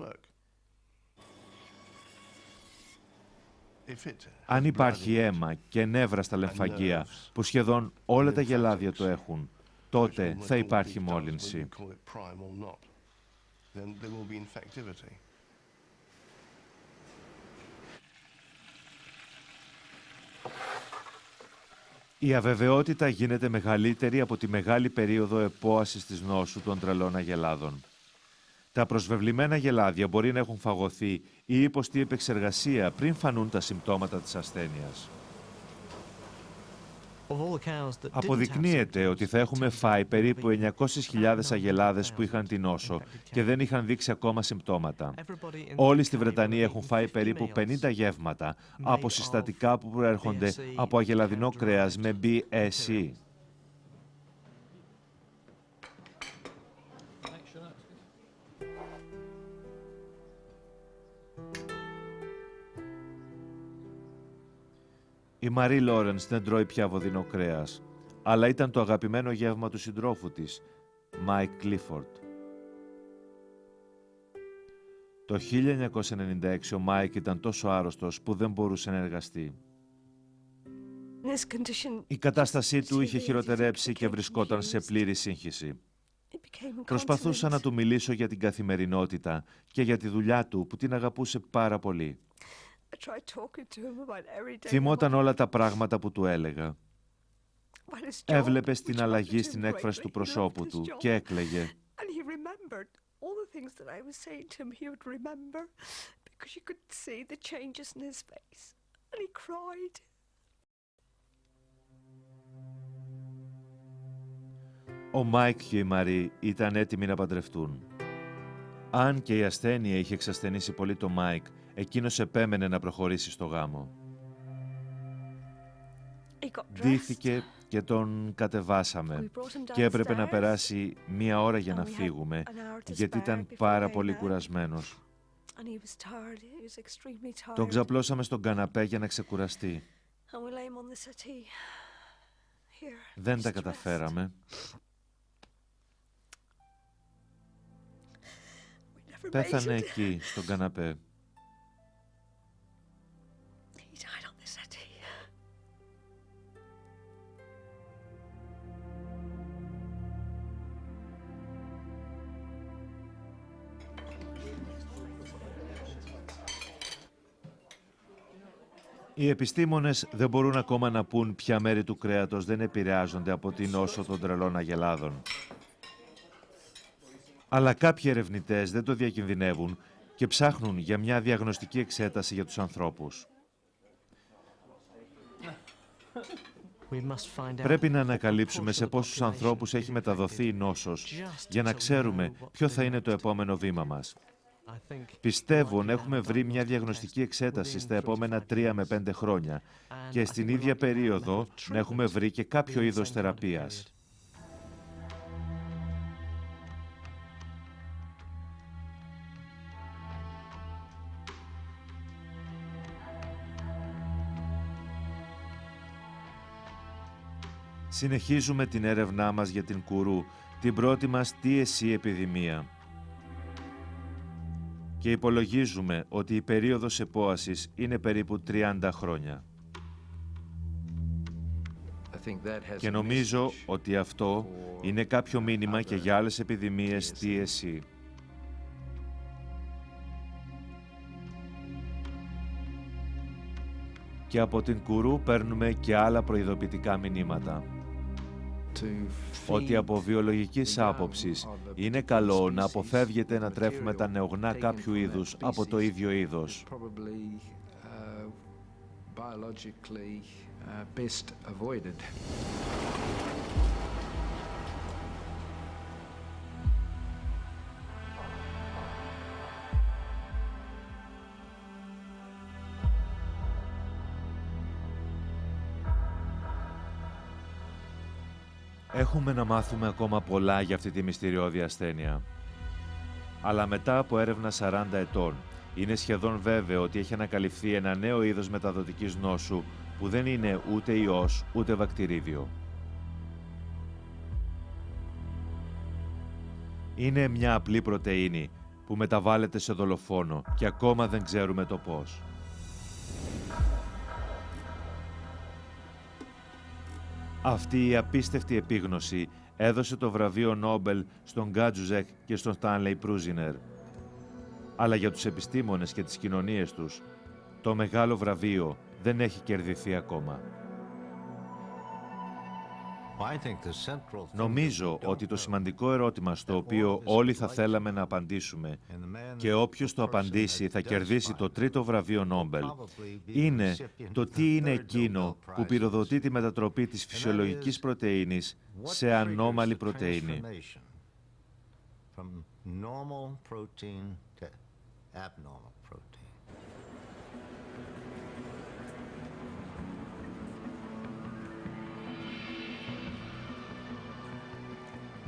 Αν υπάρχει αίμα και νεύρα στα λεμφαγεία, που σχεδόν όλα τα γελάδια το έχουν, τότε θα υπάρχει μόλυνση. Η αβεβαιότητα γίνεται μεγαλύτερη από τη μεγάλη περίοδο επόασης της νόσου των τρελών αγελάδων. Τα προσβεβλημένα γελάδια μπορεί να έχουν φαγωθεί ή υποστεί επεξεργασία πριν φανούν τα συμπτώματα της ασθένειας. Αποδεικνύεται ότι θα έχουμε φάει περίπου 900.000 αγελάδες που είχαν την νόσο και δεν είχαν δείξει ακόμα συμπτώματα. Όλοι στη Βρετανία έχουν φάει περίπου 50 γεύματα από συστατικά που προέρχονται από αγελαδινό κρέας με BSE. Η Μαρή Λόρενς δεν τρώει πια βοδινό κρέας, αλλά ήταν το αγαπημένο γεύμα του συντρόφου της, Μάικ Κλίφορντ. Το 1996 ο Μάικ ήταν τόσο άρρωστος που δεν μπορούσε να εργαστεί. Η κατάστασή του είχε χειροτερέψει και βρισκόταν σε πλήρη σύγχυση. Προσπαθούσα να του μιλήσω για την καθημερινότητα και για τη δουλειά του που την αγαπούσε πάρα πολύ. Θυμόταν όλα τα πράγματα που του έλεγα. Έβλεπε την αλλαγή στην έκφραση του προσώπου του και έκλαιγε. Ο Μάικ και η Μαρή ήταν έτοιμοι να παντρευτούν. Αν και η ασθένεια είχε εξασθενήσει πολύ το Μάικ, εκείνος επέμενε να προχωρήσει στο γάμο. Ντύθηκε και τον κατεβάσαμε και έπρεπε να περάσει 1 ώρα για να φύγουμε, γιατί ήταν πάρα πολύ κουρασμένος. Τον ξαπλώσαμε στον καναπέ για να ξεκουραστεί. Δεν τα καταφέραμε. Πέθανε εκεί, στον καναπέ. Οι επιστήμονες δεν μπορούν ακόμα να πούν ποια μέρη του κρέατος δεν επηρεάζονται από την νόσο των τρελών αγελάδων. Αλλά κάποιοι ερευνητές δεν το διακινδυνεύουν και ψάχνουν για μια διαγνωστική εξέταση για τους ανθρώπους. Πρέπει να ανακαλύψουμε σε πόσους ανθρώπους έχει μεταδοθεί η νόσος για να ξέρουμε ποιο θα είναι το επόμενο βήμα μας. Πιστεύω να έχουμε βρει μια διαγνωστική εξέταση στα επόμενα 3 με 5 χρόνια και στην ίδια περίοδο να έχουμε βρει και κάποιο είδος θεραπείας. Συνεχίζουμε την έρευνά μας για την κουρού, την πρώτη μας TSC επιδημία. Και υπολογίζουμε ότι η περίοδος επόασης είναι περίπου 30 χρόνια. Και νομίζω ότι αυτό είναι κάποιο μήνυμα και για άλλες επιδημίες TSC. Και από την κουρού παίρνουμε και άλλα προειδοποιητικά μηνύματα. Ότι από βιολογικής άποψης είναι καλό να αποφεύγετε να τρέφουμε τα νεογνά κάποιου είδους από το ίδιο είδος. Έχουμε να μάθουμε ακόμα πολλά για αυτή τη μυστηριώδη ασθένεια. Αλλά μετά από έρευνα 40 ετών, είναι σχεδόν βέβαιο ότι έχει ανακαλυφθεί ένα νέο είδος μεταδοτικής νόσου που δεν είναι ούτε ιός ούτε βακτηρίδιο. Είναι μια απλή πρωτεΐνη που μεταβάλλεται σε δολοφόνο και ακόμα δεν ξέρουμε το πώς. Αυτή η απίστευτη επίγνωση έδωσε το βραβείο Νόμπελ στον Γκάτζουζεκ και στον Στάνλεϊ Προύζινερ. Αλλά για τους επιστήμονες και τις κοινωνίες τους, το μεγάλο βραβείο δεν έχει κερδιθεί ακόμα. Νομίζω ότι το σημαντικό ερώτημα στο οποίο όλοι θα θέλαμε να απαντήσουμε και όποιος το απαντήσει θα κερδίσει το τρίτο βραβείο Νόμπελ είναι το τι είναι εκείνο που πυροδοτεί τη μετατροπή της φυσιολογικής πρωτεΐνης σε ανώμαλη πρωτεΐνη.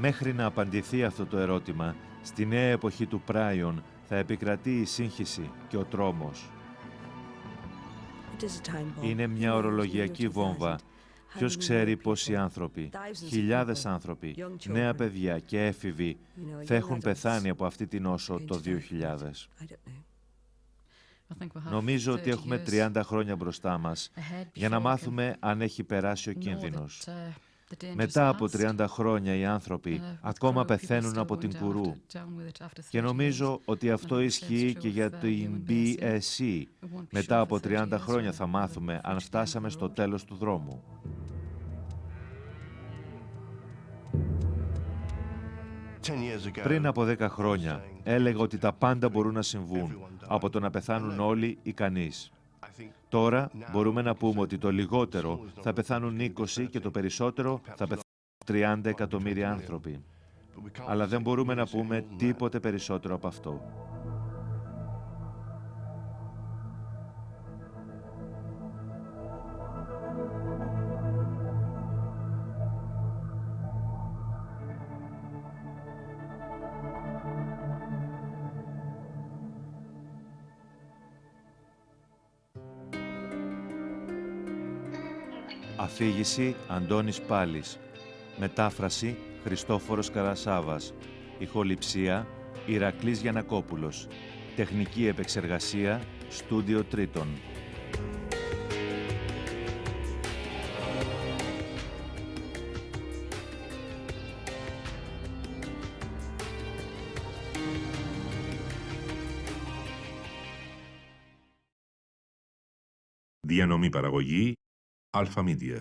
Μέχρι να απαντηθεί αυτό το ερώτημα, στη νέα εποχή του Πράιον θα επικρατεί η σύγχυση και ο τρόμος. Είναι μια ορολογιακή βόμβα. Ποιος ξέρει πόσοι άνθρωποι, χιλιάδες άνθρωποι, νέα παιδιά και έφηβοι θα έχουν πεθάνει από αυτή την νόσο το 2000. Νομίζω ότι έχουμε 30 χρόνια μπροστά μας για να μάθουμε αν έχει περάσει ο κίνδυνος. Μετά από 30 χρόνια οι άνθρωποι ακόμα πεθαίνουν από την κουρού. Και νομίζω ότι αυτό ισχύει και για την BSE. Μετά από 30 χρόνια θα μάθουμε αν φτάσαμε στο τέλος του δρόμου. Πριν από 10 χρόνια έλεγα ότι τα πάντα μπορούν να συμβούν, από το να πεθάνουν όλοι ή κανείς. Τώρα μπορούμε να πούμε ότι το λιγότερο θα πεθάνουν 20 και το περισσότερο θα πεθάνουν 30 εκατομμύρια άνθρωποι. Αλλά δεν μπορούμε να πούμε τίποτε περισσότερο από αυτό. Αφήγηση Αντώνης Πάλης. Μετάφραση Χριστόφορος Καρασάβας. Ηχοληψία Ηρακλής Γιαννακόπουλος. Τεχνική επεξεργασία Στούντιο Τρίτον. Διανομή παραγωγή Αλφα Media.